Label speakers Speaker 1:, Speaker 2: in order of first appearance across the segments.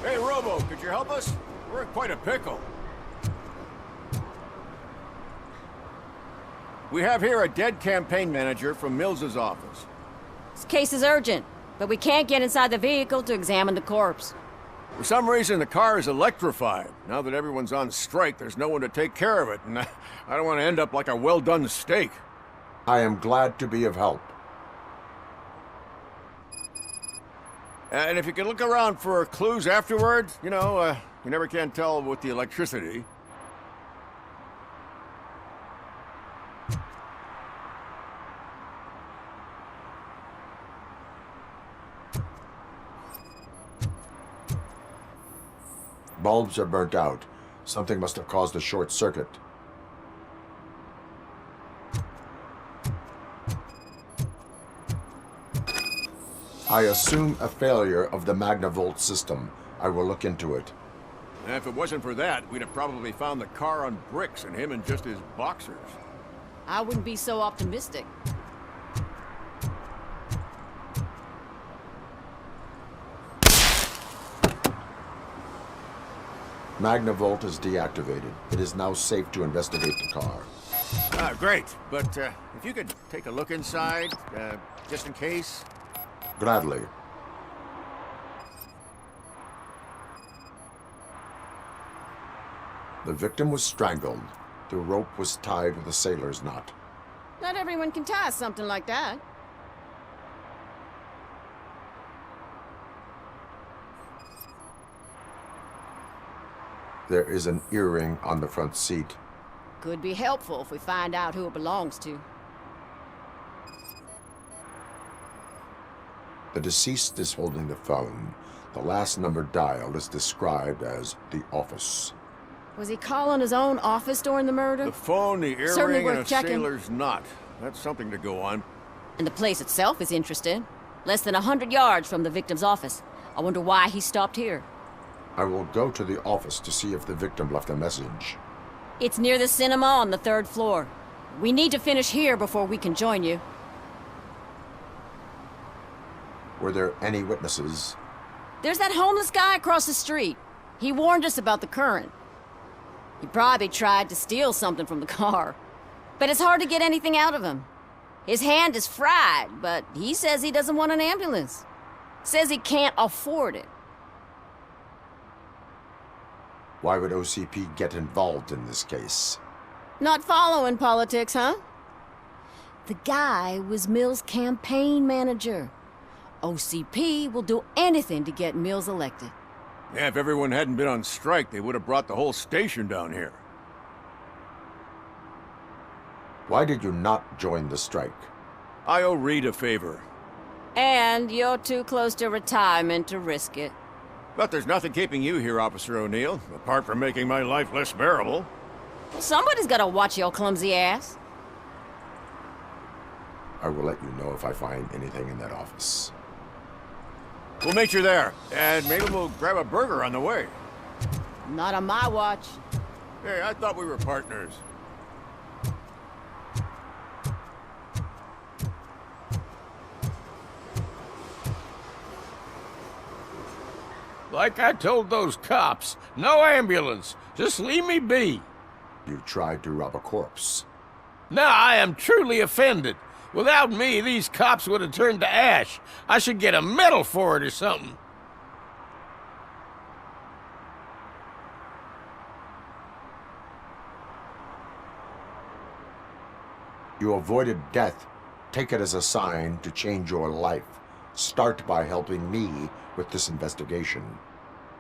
Speaker 1: Hey, Robo, could you help us? We're in quite a pickle. We have here a dead campaign manager from Mills's office.
Speaker 2: This case is urgent, but we can't get inside the vehicle to examine the corpse.
Speaker 1: For some reason, the car is electrified. Now that everyone's on strike, there's no one to take care of it, and I don't want to end up like a well-done steak.
Speaker 3: I am glad to be of help.
Speaker 1: And if you could look around for clues afterwards, you never can tell with the electricity.
Speaker 3: Bulbs are burnt out. Something must have caused a short circuit. I assume a failure of the Magnavolt system. I will look into it.
Speaker 1: And if it wasn't for that, we'd have probably found the car on bricks and him in just his boxers.
Speaker 2: I wouldn't be so optimistic.
Speaker 3: Magnavolt is deactivated. It is now safe to investigate the car.
Speaker 1: Ah, great. But if you could take a look inside, just in case.
Speaker 3: Gladly. The victim was strangled. The rope was tied with a sailor's knot.
Speaker 2: Not everyone can tie something like that.
Speaker 3: There is an earring on the front seat.
Speaker 2: Could be helpful if we find out who it belongs to.
Speaker 3: The deceased is holding the phone. The last number dialed is described as the office.
Speaker 2: Was he calling his own office during the murder?
Speaker 1: The phone, the
Speaker 2: Certainly
Speaker 1: earring, and
Speaker 2: worth
Speaker 1: a
Speaker 2: checking.
Speaker 1: sailor's knot. That's something to go on.
Speaker 2: And the place itself is interesting. Less than 100 yards from the victim's office. I wonder why he stopped here.
Speaker 3: I will go to the office to see if the victim left a message.
Speaker 2: It's near the cinema on the 3rd floor. We need to finish here before we can join you.
Speaker 3: Were there any witnesses?
Speaker 2: There's that homeless guy across the street. He warned us about the current. He probably tried to steal something from the car. But it's hard to get anything out of him. His hand is fried, but he says he doesn't want an ambulance. Says he can't afford it.
Speaker 3: Why would OCP get involved in this case?
Speaker 2: Not following politics, huh? The guy was Mills' campaign manager. OCP will do anything to get Mills elected.
Speaker 1: Yeah, if everyone hadn't been on strike, they would have brought the whole station down here.
Speaker 3: Why did you not join the strike?
Speaker 1: I owe Reed a favor.
Speaker 2: And you're too close to retirement to risk it.
Speaker 1: But there's nothing keeping you here, Officer O'Neill, apart from making my life less bearable.
Speaker 2: Well, somebody's gotta watch your clumsy ass.
Speaker 3: I will let you know if I find anything in that office.
Speaker 1: We'll meet you there, and maybe we'll grab a burger on the way.
Speaker 2: Not on my watch.
Speaker 1: Hey, I thought we were partners.
Speaker 4: Like I told those cops, no ambulance. Just leave me be.
Speaker 3: You tried to rob a corpse.
Speaker 4: Now I am truly offended. Without me, these cops would have turned to ash. I should get a medal for it or something.
Speaker 3: You avoided death. Take it as a sign to change your life. Start by helping me with this investigation.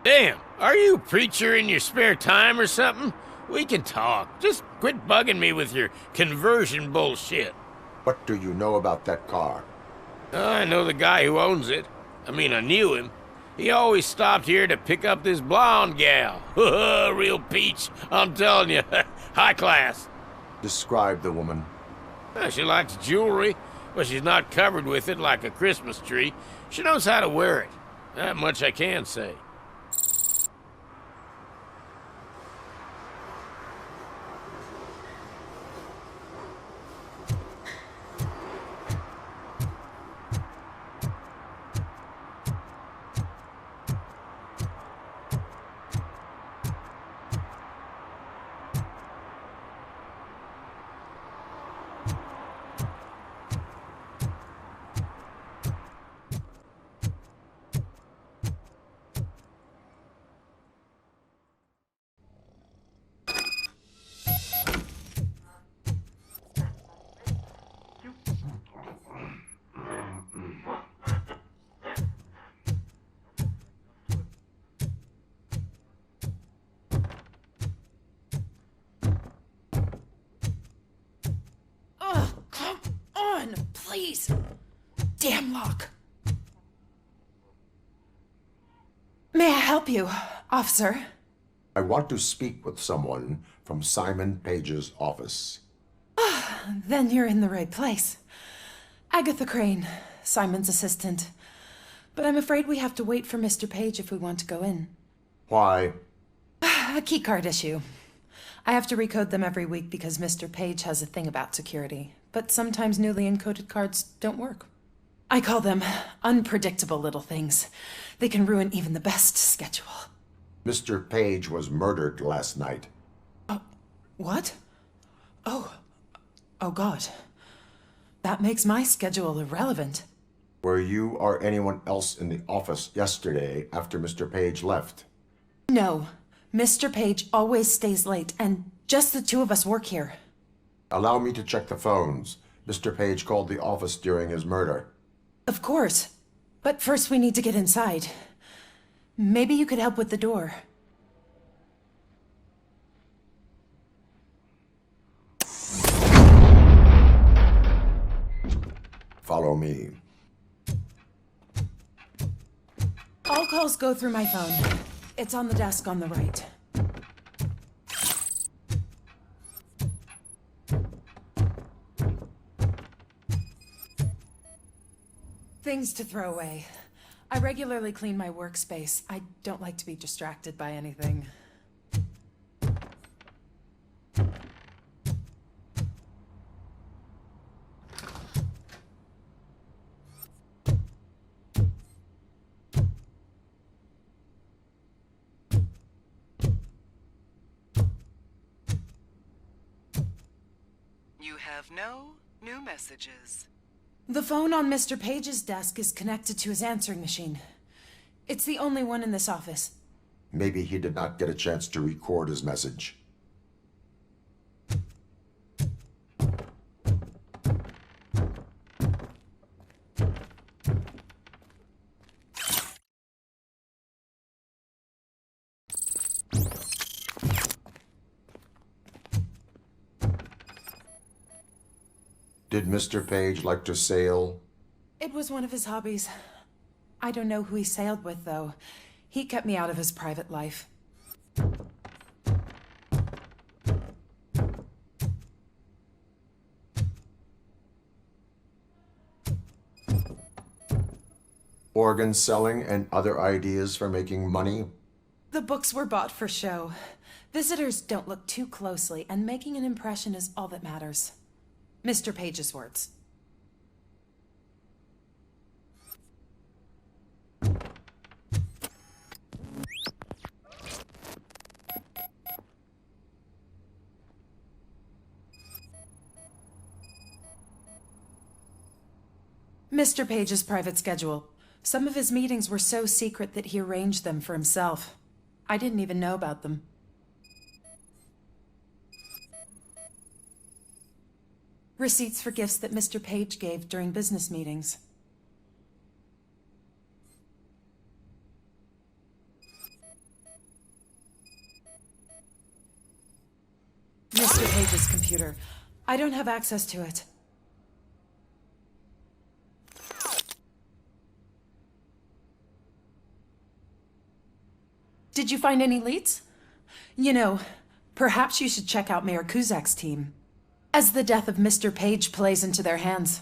Speaker 4: Damn, are you a preacher in your spare time or something? We can talk. Just quit bugging me with your conversion bullshit.
Speaker 3: What do you know about that car?
Speaker 4: I know the guy who owns it. I mean, I knew him. He always stopped here to pick up this blonde gal. Real peach, I'm telling you. High class.
Speaker 3: Describe the woman.
Speaker 4: She likes jewelry, but she's not covered with it like a Christmas tree. She knows how to wear it. That much I can say.
Speaker 5: Damn lock. May I help you, officer?
Speaker 3: I want to speak with someone from Simon Page's office.
Speaker 5: Then you're in the right place. Agatha Crane, Simon's assistant. But I'm afraid we have to wait for Mr. Page if we want to go in.
Speaker 3: Why?
Speaker 5: A keycard issue. I have to recode them every week because Mr. Page has a thing about security. But sometimes newly encoded cards don't work. I call them unpredictable little things. They can ruin even the best schedule.
Speaker 3: Mr. Page was murdered last night.
Speaker 5: What? Oh God. That makes my schedule irrelevant.
Speaker 3: Were you or anyone else in the office yesterday after Mr. Page left?
Speaker 5: No. Mr. Page always stays late, and just the two of us work here.
Speaker 3: Allow me to check the phones. Mr. Page called the office during his murder.
Speaker 5: Of course. But first we need to get inside. Maybe you could help with the door.
Speaker 3: Follow me.
Speaker 5: All calls go through my phone. It's on the desk on the right. Things to throw away. I regularly clean my workspace. I don't like to be distracted by anything.
Speaker 6: You have no new messages.
Speaker 5: The phone on Mr. Page's desk is connected to his answering machine. It's the only one in this office.
Speaker 3: Maybe he did not get a chance to record his message. Did Mr. Page like to sail?
Speaker 5: It was one of his hobbies. I don't know who he sailed with, though. He kept me out of his private life.
Speaker 3: Organ selling and other ideas for making money?
Speaker 5: The books were bought for show. Visitors don't look too closely, and making an impression is all that matters. Mr. Page's words. Mr. Page's private schedule. Some of his meetings were so secret that he arranged them for himself. I didn't even know about them. Receipts for gifts that Mr. Page gave during business meetings. Mr. Page's computer. I don't have access to it. Did you find any leads? You know, perhaps you should check out Mayor Kuzak's team, as the death of Mr. Page plays into their hands.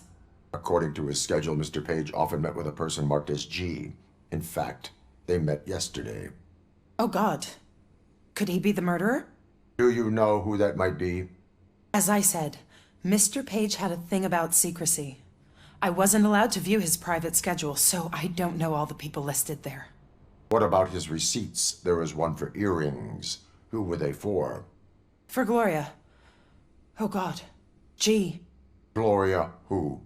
Speaker 3: According to his schedule, Mr. Page often met with a person marked as G. In fact, they met yesterday.
Speaker 5: Oh God. Could he be the murderer?
Speaker 3: Do you know who that might be?
Speaker 5: As I said, Mr. Page had a thing about secrecy. I wasn't allowed to view his private schedule, so I don't know all the people listed there.
Speaker 3: What about his receipts? There was one for earrings. Who were they for?
Speaker 5: For Gloria. Oh God. G.
Speaker 3: Gloria who?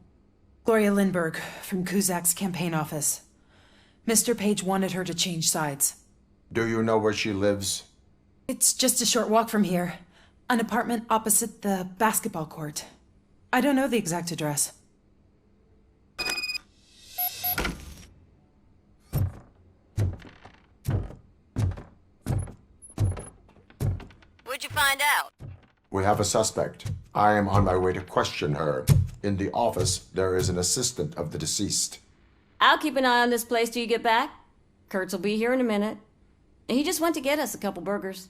Speaker 5: Gloria Lindbergh, from Kuzak's campaign office. Mr. Page wanted her to change sides.
Speaker 3: Do you know where she lives?
Speaker 5: It's just a short walk from here. An apartment opposite the basketball court. I don't know the exact address.
Speaker 2: What'd you find out?
Speaker 3: We have a suspect. I am on my way to question her. In the office, there is an assistant of the deceased.
Speaker 2: I'll keep an eye on this place till you get back. Kurtz will be here in a minute. He just went to get us a couple burgers.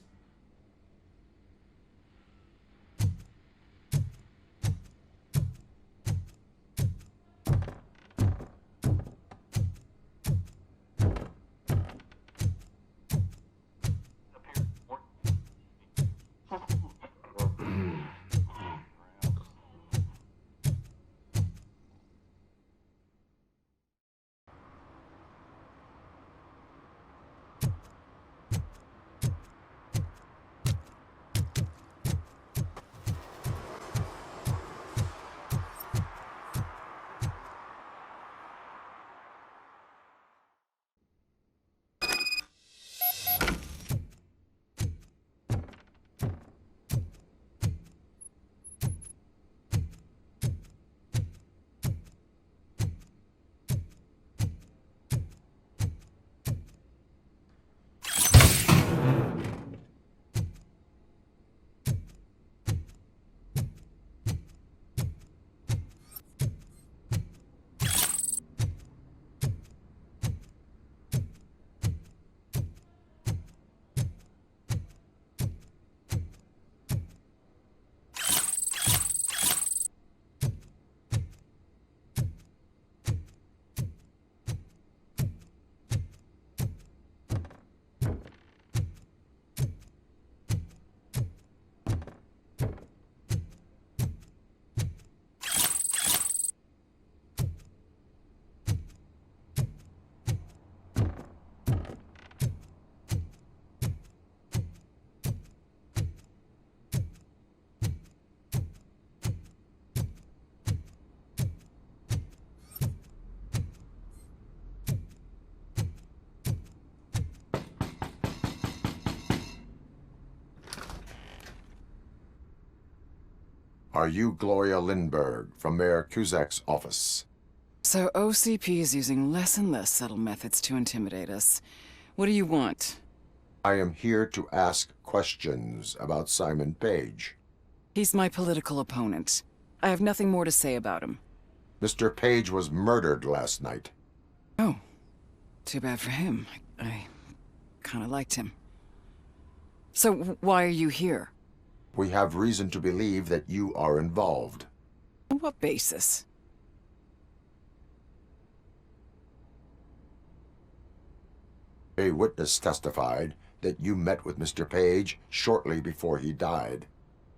Speaker 3: Are you Gloria Lindbergh from Mayor Cusack's office?
Speaker 7: So OCP is using less and less subtle methods to intimidate us. What do you want?
Speaker 3: I am here to ask questions about Simon Page.
Speaker 7: He's my political opponent. I have nothing more to say about him.
Speaker 3: Mr. Page was murdered last night.
Speaker 7: Oh, too bad for him. I kind of liked him. So why are you here?
Speaker 3: We have reason to believe that you are involved.
Speaker 7: On what basis?
Speaker 3: A witness testified that you met with Mr. Page shortly before he died.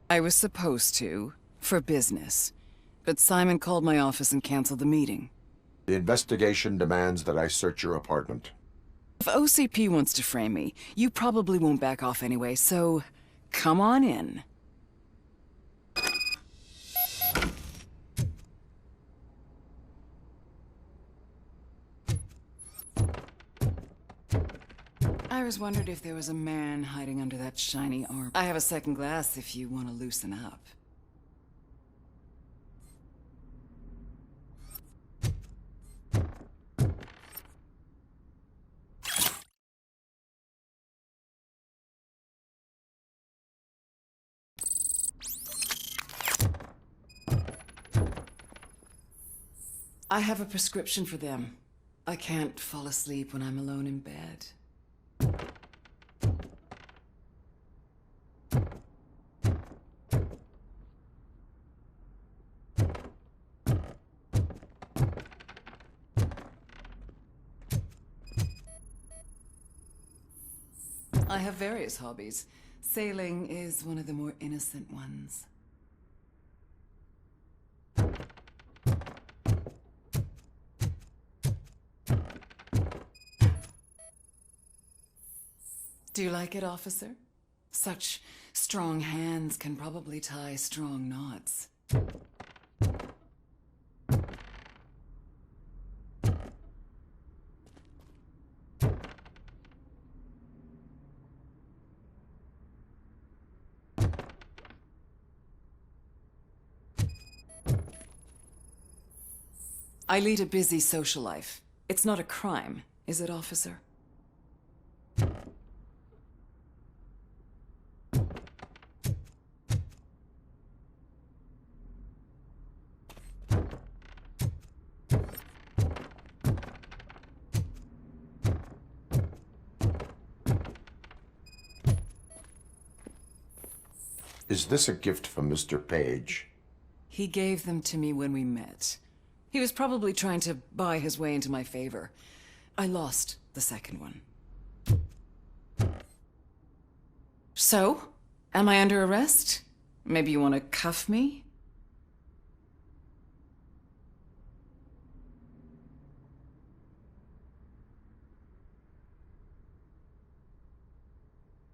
Speaker 7: I was supposed to, for business. But Simon called my office and canceled the meeting.
Speaker 3: The investigation demands that I search your apartment.
Speaker 7: If OCP wants to frame me, you probably won't back off anyway, so come on in. I always wondered if there was a man hiding under that shiny arm. I have a second glass if you want to loosen up. I have a prescription for them. I can't fall asleep when I'm alone in bed. I have various hobbies. Sailing is one of the more innocent ones. Do you like it, officer? Such strong hands can probably tie strong knots. I lead a busy social life. It's not a crime, is it, officer?
Speaker 3: Is this a gift from Mr. Page?
Speaker 7: He gave them to me when we met. He was probably trying to buy his way into my favor. I lost the second one. So, am I under arrest? Maybe you want to cuff me?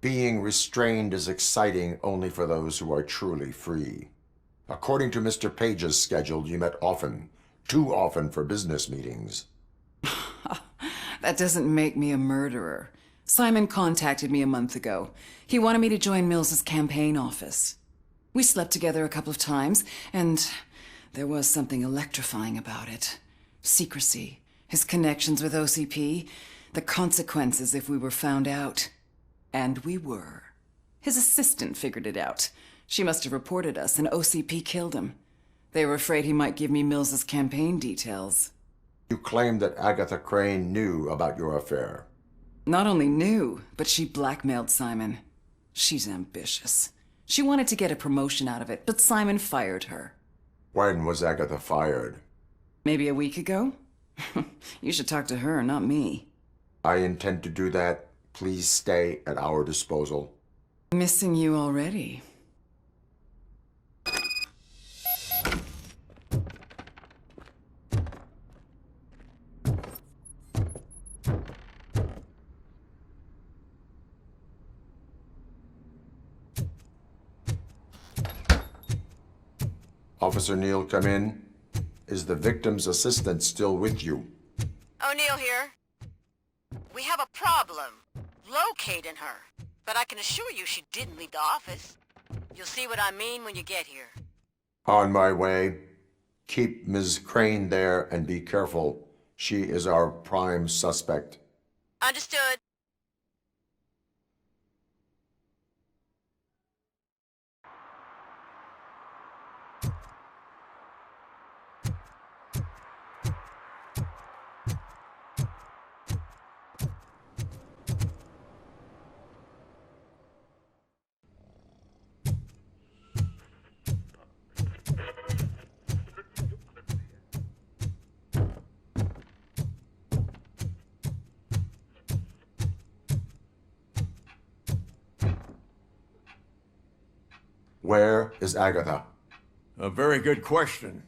Speaker 3: Being restrained is exciting only for those who are truly free. According to Mr. Page's schedule, you met often, too often for business meetings.
Speaker 7: That doesn't make me a murderer. Simon contacted me a month ago. He wanted me to join Mills's campaign office. We slept together a couple of times, and there was something electrifying about it. Secrecy, his connections with OCP, the consequences if we were found out. And we were. His assistant figured it out. She must have reported us, and OCP killed him. They were afraid he might give me Mills's campaign details.
Speaker 3: You claim that Agatha Crane knew about your affair.
Speaker 7: Not only knew, but she blackmailed Simon. She's ambitious. She wanted to get a promotion out of it, but Simon fired her.
Speaker 3: When was Agatha fired?
Speaker 7: Maybe a week ago? You should talk to her, not me.
Speaker 3: I intend to do that. Please stay at our disposal.
Speaker 7: Missing you already.
Speaker 3: Officer Neal, come in. Is the victim's assistant still with you?
Speaker 2: O'Neill here. We have a problem locating her, but I can assure you she didn't leave the office. You'll see what I mean when you get here.
Speaker 3: On my way. Keep Ms. Crane there and be careful. She is our prime suspect.
Speaker 2: Understood.
Speaker 3: Where is Agatha?
Speaker 1: A very good question.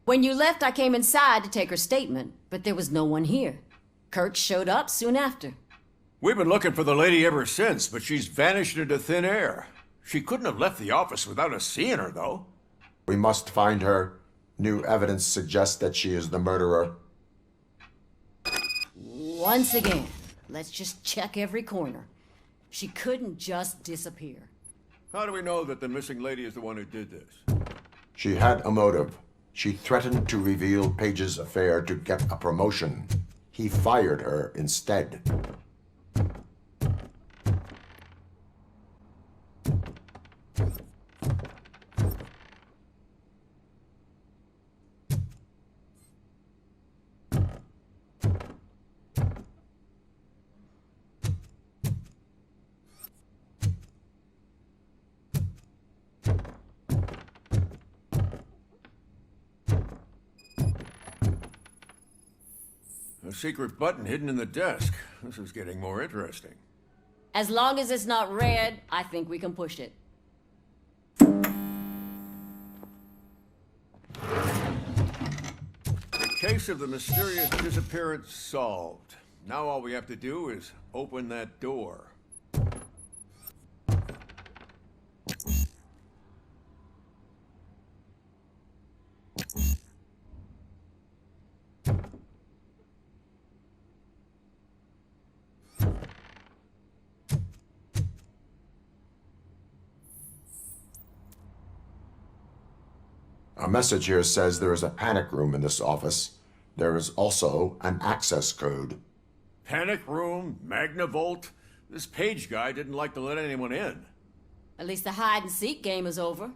Speaker 2: When you left, I came inside to take her statement, but there was no one here. Kurt showed up soon after.
Speaker 1: We've been looking for the lady ever since, but she's vanished into thin air. She couldn't have left the office without us seeing her, though.
Speaker 3: We must find her. New evidence suggests that she is the murderer.
Speaker 2: Once again, let's just check every corner. She couldn't just disappear.
Speaker 1: How do we know that the missing lady is the one who did this?
Speaker 3: She had a motive. She threatened to reveal Page's affair to get a promotion. He fired her instead.
Speaker 1: A secret button hidden in the desk. This is getting more interesting.
Speaker 2: As long as it's not red, I think we can push it.
Speaker 1: The case of the mysterious disappearance solved. Now all we have to do is open that door.
Speaker 3: A message here says there is a panic room in this office. There is also an access code.
Speaker 1: Panic room, Magnavolt. This Page guy didn't like to let anyone in.
Speaker 2: At least the hide-and-seek game is over.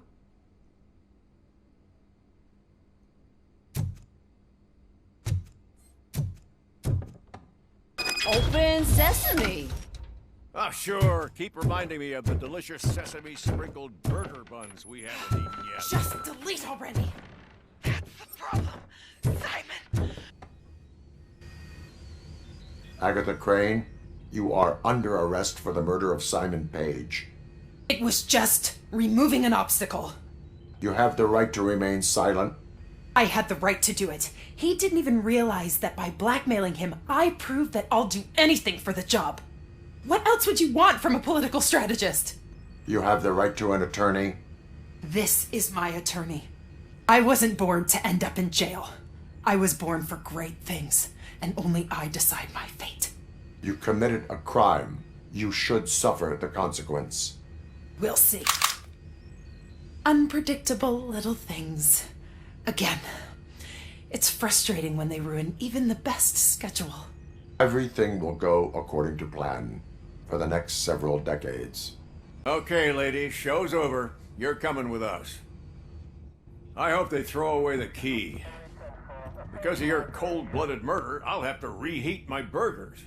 Speaker 2: Open sesame!
Speaker 1: Oh, sure. Keep reminding me of the delicious sesame-sprinkled burger buns we haven't eaten yet.
Speaker 5: Just delete already!
Speaker 6: That's the problem, Simon.
Speaker 3: Agatha Crane, you are under arrest for the murder of Simon Page.
Speaker 5: It was just removing an obstacle.
Speaker 3: You have the right to remain silent.
Speaker 5: I had the right to do it. He didn't even realize that by blackmailing him, I proved that I'll do anything for the job. What else would you want from a political strategist?
Speaker 3: You have the right to an attorney.
Speaker 5: This is my attorney. I wasn't born to end up in jail. I was born for great things, and only I decide my fate.
Speaker 3: You committed a crime. You should suffer the consequence.
Speaker 5: We'll see. Unpredictable little things. Again, it's frustrating when they ruin even the best schedule.
Speaker 3: Everything will go according to plan for the next several decades.
Speaker 1: Okay, lady, show's over. You're coming with us. I hope they throw away the key. Because of your cold-blooded murder, I'll have to reheat my burgers.